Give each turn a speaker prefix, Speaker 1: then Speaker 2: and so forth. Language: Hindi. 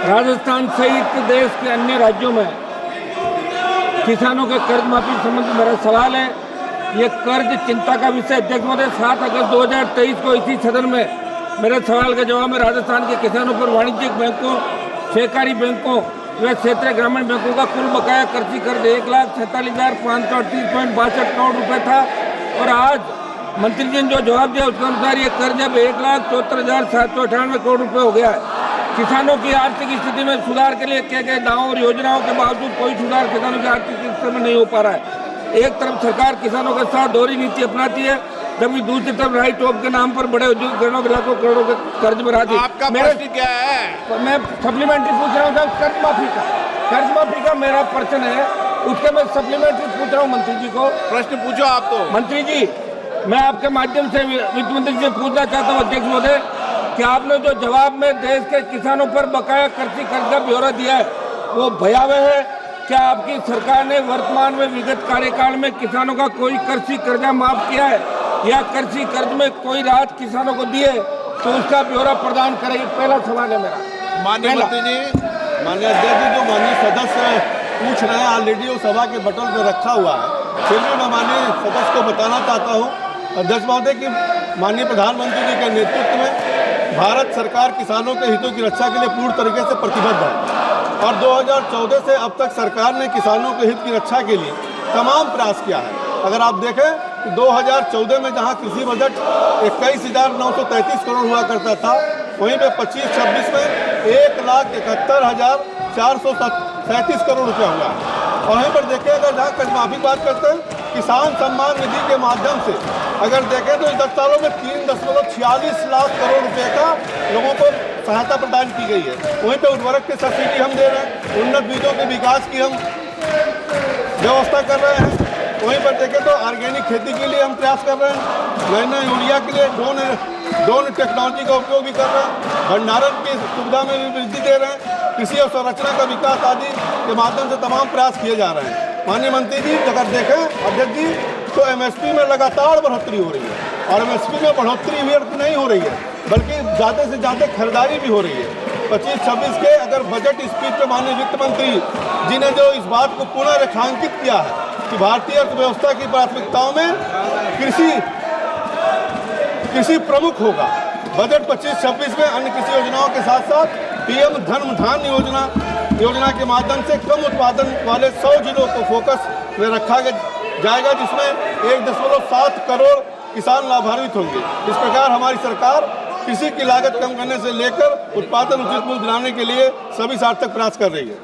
Speaker 1: राजस्थान सहित देश के अन्य राज्यों में किसानों के कर्ज माफी संबंधी मेरा सवाल है। ये कर्ज चिंता का विषय अध्यक्ष महोदय 7 अगस्त 2023 को इसी सदन में मेरे सवाल के जवाब में राजस्थान के किसानों पर वाणिज्यिक बैंकों, सहकारी बैंकों व क्षेत्रीय ग्रामीण बैंकों का कुल बकाया कृषि कर्ज 1,47,538.62 करोड़ रुपए था और आज मंत्री जी ने जो जवाब दिया उसके अनुसार ये कर्ज अब 1,74,798 करोड़ रुपए हो गया है। किसानों की आर्थिक स्थिति में सुधार के लिए किए गए दावों और योजनाओं के बावजूद कोई सुधार किसानों की आर्थिक स्थिति में नहीं हो पा रहा है। एक तरफ सरकार किसानों के साथ दोहरी नीति अपनाती है, जबकि दूसरी तरफ राइट ऑफ के नाम पर बड़े उद्योगों के लाखों करोड़ों के कर्ज में राजी।
Speaker 2: आपका प्रश्न क्या है?
Speaker 1: मैं सप्लीमेंट्री पूछ रहा हूँ साहब, कर्ज माफी का मेरा प्रश्न है, उसके मैं सप्लीमेंट्री पूछ रहा हूँ मंत्री जी को।
Speaker 2: प्रश्न पूछो आप। तो
Speaker 1: मंत्री जी, मैं आपके माध्यम से वित्त मंत्री जी से पूछना चाहता हूँ अध्यक्ष महोदय कि आपने जो जवाब में देश के किसानों पर बकाया कृषि कर्ज का ब्यौरा दिया है वो भयावह है। क्या आपकी सरकार ने वर्तमान में विगत कार्यकाल में किसानों का कोई कृषि कर्जा माफ किया है या कृषि कर्ज में कोई राहत किसानों को दी है तो उसका ब्यौरा प्रदान करेगी? पहला सवाल है मेरा।
Speaker 2: माननीय मंत्री जी,
Speaker 3: माननीय अध्यक्ष जी, जो माननीय सदस्य पूछ रहे हैं ऑलरेडी वो सभा के बटन पे रखा हुआ है। फिर भी मैं माननीय सदस्य को बताना चाहता हूँ अध्यक्ष महोदय कि माननीय प्रधानमंत्री जी के नेतृत्व में भारत सरकार किसानों के हितों की रक्षा के लिए पूर्ण तरीके से प्रतिबद्ध है और 2014 से अब तक सरकार ने किसानों के हित की रक्षा के लिए तमाम प्रयास किया है। अगर आप देखें तो 2014 में जहां कृषि बजट 21,933 करोड़ हुआ करता था, वहीं पे 25-26 में 1,71,437 करोड़ रुपया हुआ है। और वहीं पर देखें अगर जहाँ कर्ज माफी की बात करते हैं, किसान सम्मान निधि के माध्यम से अगर देखें तो 10 सालों में 3.46 लाख करोड़ रुपए का लोगों को सहायता प्रदान की गई है। वहीं पे उर्वरक की सब्सिडी हम दे रहे हैं, उन्नत बीजों के विकास की हम व्यवस्था कर रहे हैं। वहीं पर देखें तो ऑर्गेनिक खेती के लिए हम प्रयास कर रहे हैं, नए यूरिया के लिए ड्रोन टेक्नोलॉजी का उपयोग भी कर रहे हैं, भंडारण की सुविधा में भी वृद्धि दे रहे हैं, कृषि और संरचना का विकास आदि के माध्यम से तमाम प्रयास किए जा रहे हैं। माननीय मंत्री जी, अगर देखें अध्यक्ष जी तो MSP में लगातार बढ़ोतरी हो रही है और MSP में बढ़ोतरी व्यर्थ नहीं हो रही है बल्कि ज़्यादा से ज़्यादा खरीदारी भी हो रही है। 25-26 के अगर बजट स्पीच में माननीय वित्त मंत्री जी ने जो इस बात को पुनः रेखांकित किया है कि भारतीय अर्थव्यवस्था की प्राथमिकताओं में कृषि प्रमुख होगा। बजट 25-26 में अन्य कृषि योजनाओं के साथ साथ PM धन योजना के माध्यम से कम उत्पादन वाले 100 जिलों को फोकस में रखा जाएगा, जिसमें 1.7 करोड़ किसान लाभान्वित होंगे। इस प्रकार हमारी सरकार कृषि की लागत कम करने से लेकर उत्पादन उचित मूल्य दिलाने के लिए सभी सार्थक प्रयास कर रही है।